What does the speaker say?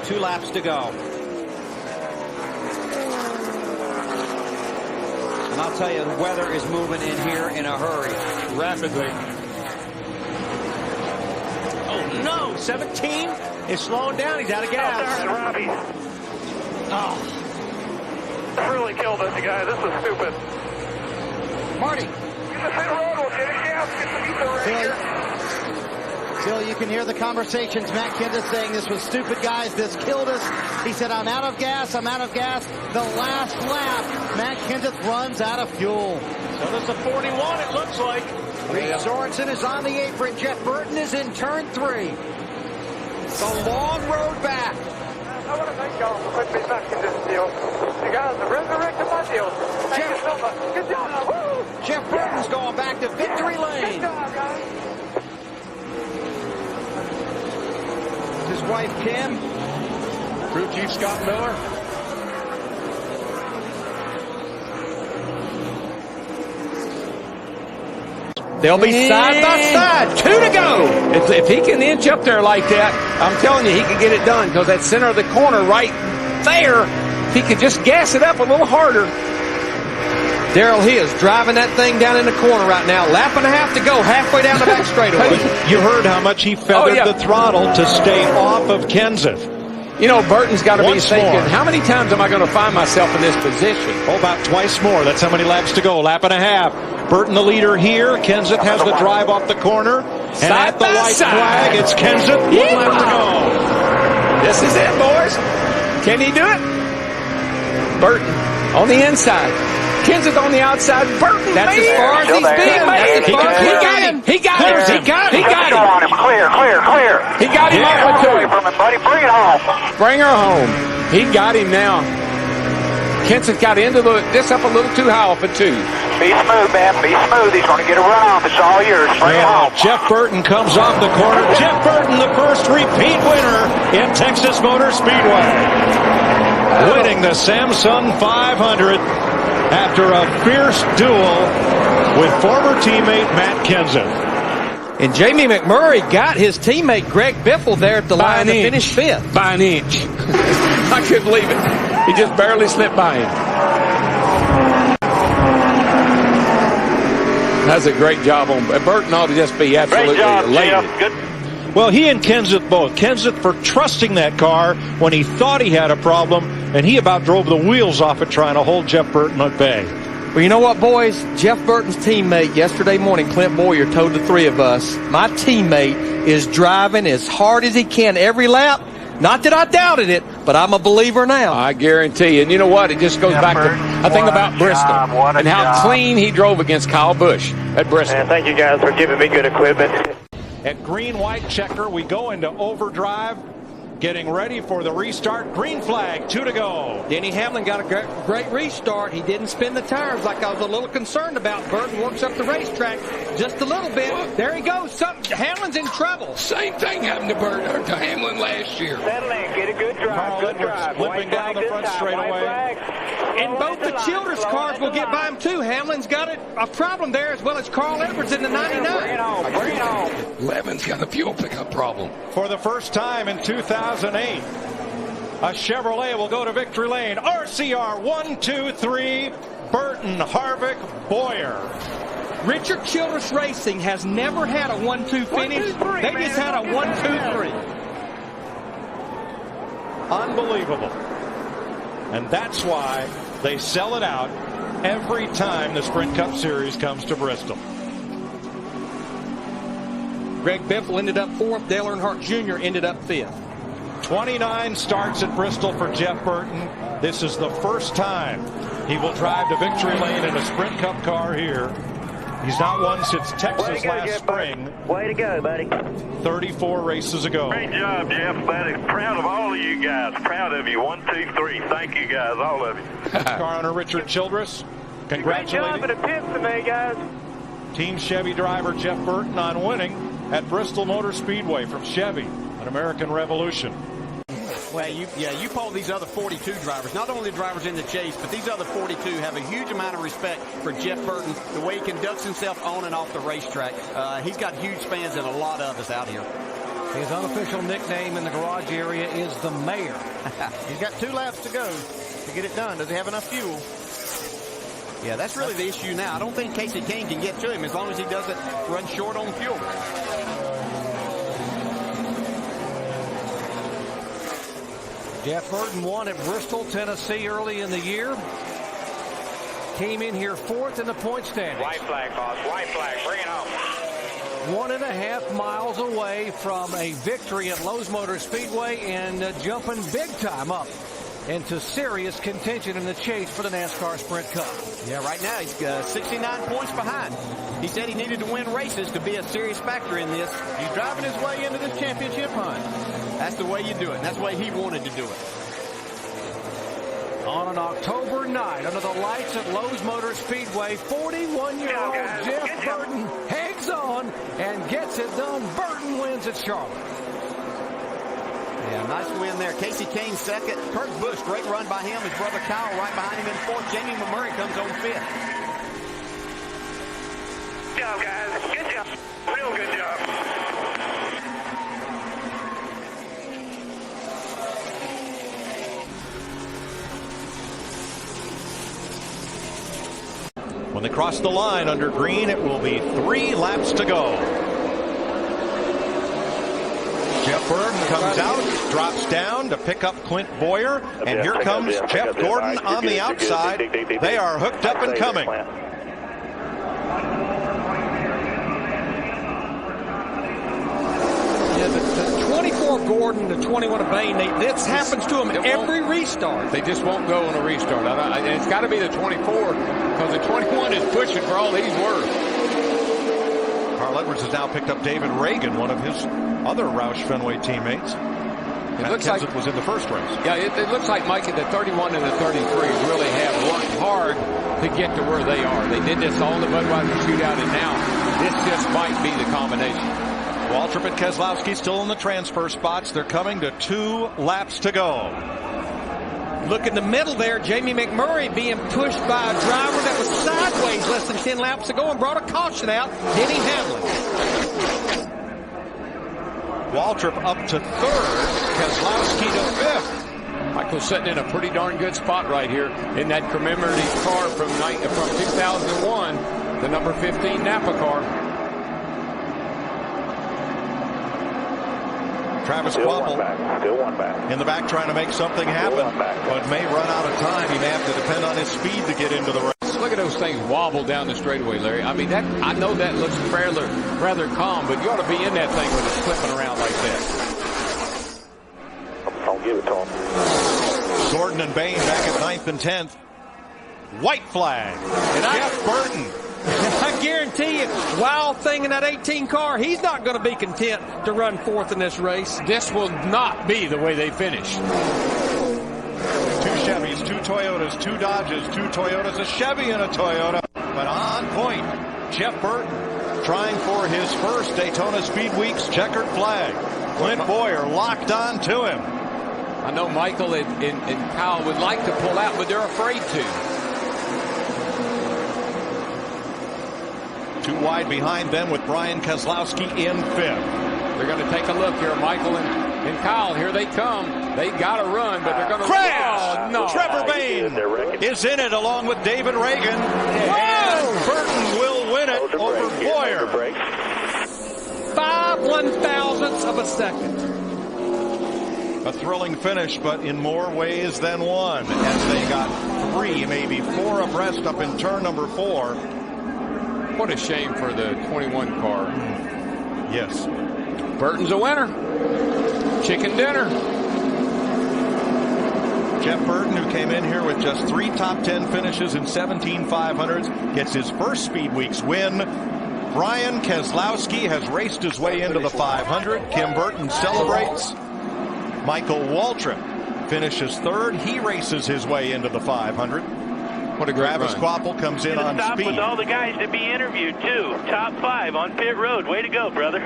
2 laps to go. And I'll tell you, the weather is moving in here in a hurry. Rapidly. Oh, no. 17 is slowing down. He's out of gas. Oh. Really killed us, guys. This was stupid. Marty. Phil, you can hear the conversations. Matt Kenseth saying this was stupid, guys. This killed us. He said, I'm out of gas. I'm out of gas. The last lap, Matt Kenseth runs out of fuel. So there's the 41, it looks like. Reed Sorensen is on the apron. Jeff Burton is in turn 3. The long road back. I want to thank y'all for putting me back in this deal. You guys have resurrected my deal. Thank you so much. Good job. Woo! Jeff Burton's going back to victory lane. Good job, guys. His wife, Kim. Crew Chief Scott Miller. They'll be side by side. 2 to go. If he can inch up there like that, I'm telling you, he can get it done because that center of the corner right there, if he could just gas it up a little harder. Darrell, he is driving that thing down in the corner right now. Lap and a half to go, halfway down the back straightaway. You heard how much he feathered the throttle to stay off of Kenseth. You know, Burton's got to be thinking, how many times am I going to find myself in this position? Oh, about twice more. That's how many laps to go. Lap and a half. Burton the leader here. Kenseth has the drive off the corner. And at the white flag, it's Kenseth. 1 lap to go. This is it, boys. Can he do it? Burton on the inside. Kenseth on the outside. Burton, that's as far as he's been. He got him. He got him. He got him. Clear. He got him off the Away from him, buddy. Bring it home. Bring her home. He got him now. Kenseth got into this up a little too high off of 2. Be smooth, man. Be smooth. He's going to get a run off. It's all yours. Bring it home. Jeff Burton comes off the corner. Jeff Burton, the first repeat winner in Texas Motor Speedway. Winning the Samsung 500 after a fierce duel with former teammate Matt Kenseth. And Jamie McMurray got his teammate Greg Biffle there at the line to finish 5th. By an inch. I couldn't believe it. He just barely slipped by him. That's a great job on Burton. Ought to just be absolutely elated. Good. Well, he and Kenseth both. Kenseth for trusting that car when he thought he had a problem, and he about drove the wheels off it trying to hold Jeff Burton at bay. Well, you know what, boys? Jeff Burton's teammate yesterday morning, Clint Boyer, told the 3 of us, my teammate is driving as hard as he can every lap. Not that I doubted it, but I'm a believer now. I guarantee you. And you know what? It just goes back to, I think about Bristol and how clean he drove against Kyle Busch at Bristol. Man, thank you guys for giving me good equipment. At green-white checker, we go into overdrive, getting ready for the restart. Green flag, 2 to go. Denny Hamlin got a great restart. He didn't spin the tires like I was a little concerned about. Burton works up the racetrack just a little bit. There he goes. Hamlin's in trouble. Same thing happened to Burton or to Hamlin last year. Settle in, get a good drive. Carl Good Edwards drive. flipping down the front straightaway. And both the Childress cars will get by him, too. Hamlin's got a problem there, as well as Carl Edwards in the 99. Bring it home. Bring it home. Levin's got a fuel pickup problem. For the first time in 2008, a Chevrolet will go to victory lane. RCR 1, 2, 3. Burton, Harvick, Boyer. Richard Childress Racing has never had a 1-2 finish. They just had a 1-2-3. Unbelievable. And that's why they sell it out every time the Sprint Cup Series comes to Bristol. Greg Biffle ended up 4th. Dale Earnhardt Jr. ended up 5th. 29 starts at Bristol for Jeff Burton. This is the first time he will drive to victory lane in a Sprint Cup car here. He's not won since Texas last spring. Way to go, buddy. 34 races ago. Great job, Jeff, buddy. Proud of all of you guys. Proud of you. 1, 2, 3. Thank you, guys, all of you. Car owner Richard Childress, Great job at the pits today, guys. Team Chevy driver Jeff Burton on winning at Bristol Motor Speedway from Chevy, an American Revolution. Well, you poll these other 42 drivers, not only the drivers in the chase, but these other 42 have a huge amount of respect for Jeff Burton, the way he conducts himself on and off the racetrack. He's got huge fans and a lot of us out here. His unofficial nickname in the garage area is the Mayor. He's got 2 laps to go to get it done. Does he have enough fuel? Yeah, that's really the issue now. I don't think Casey Kane can get to him as long as he doesn't run short on fuel. Jeff Burton won at Bristol, Tennessee early in the year. Came in here 4th in the point standings. White flag, boss. White flag. Bring it home. 1.5 miles away from a victory at Lowe's Motor Speedway and jumping big time up into serious contention in the chase for the NASCAR Sprint Cup. Yeah, right now he's 69 points behind. He said he needed to win races to be a serious factor in this. He's driving his way into this championship hunt. That's the way you do it. And that's the way he wanted to do it. On an October night, under the lights at Lowe's Motor Speedway, 41-year-old Jeff Burton hangs on and gets it done. Burton wins at Charlotte. Yeah, nice win there. Casey Kane second. Kurt Busch, great run by him. His brother Kyle right behind him in 4th. Jamie McMurray comes on 5th. Good job, guys. Good job. Real good job. When they cross the line under green, it will be 3 laps to go. Jeff Burton comes out, drops down to pick up Clint Boyer, and here comes Jeff Gordon on the outside. They are hooked up and coming. Yeah, the 24 Gordon, the 21 of Bain, this happens to them every restart. They just won't go on a restart. And it's got to be the 24 because the 21 is pushing for all he's worth. Carl Edwards has now picked up David Reagan, one of his other Roush Fenway teammates. It looks like it was in the first race. Yeah, it looks like, Mike, the 31 and the 33 really have worked hard to get to where they are. They did this all in the Budweiser shootout, and now this just might be the combination. Waltrip and Keselowski still in the transfer spots. They're coming to 2 laps to go. Look in the middle there, Jamie McMurray being pushed by a driver that was sideways less than 10 laps ago and brought a caution out, Denny Hamlin. Waltrip up to 3rd, Keselowski to 5th. Michael's sitting in a pretty darn good spot right here in that commemorative car from 2001, the number 15 Napa car. Travis Quapple Still one back. in the back trying to make something happen, but may run out of time. He may have to depend on his speed to get into the race. Look at those things wobble down the straightaway, Larry. I mean, I know that looks rather calm, but you ought to be in that thing when it's flipping around like that. I'll give it to him. Gordon and Bain back at 9th and 10th. White flag. And Jeff Burton. I guarantee you, wild thing in that 18 car, he's not going to be content to run 4th in this race. This will not be the way they finish. 2 Chevys, 2 Toyotas, 2 Dodges, 2 Toyotas, a Chevy and a Toyota. But on point, Jeff Burton trying for his first Daytona Speed Week's checkered flag. Clint Boyer locked on to him. I know Michael and Kyle would like to pull out, but they're afraid to. 2 wide behind them with Brian Keselowski in 5th. They're going to take a look here. Michael and Kyle, here they come. They got to run, but they're going to crash. Oh, no. Trevor Bain is in it along with David Reagan. And Burton will win it over Boyer. 5 1/1000ths of a second. A thrilling finish, but in more ways than one, as they got 3, maybe 4 abreast up in turn number 4. What a shame for the 21 car. Yes. Burton's a winner. Chicken dinner. Jeff Burton, who came in here with just 3 top 10 finishes in 17 500s, gets his first Speed Weeks win. Brian Keselowski has raced his way into the 500. Kim Burton celebrates. Michael Waltrip finishes 3rd. He races his way into the 500. What a great Travis run. Quapple comes in on Stop speed. with all the guys to be interviewed, too. Top 5 on pit road. Way to go, brother.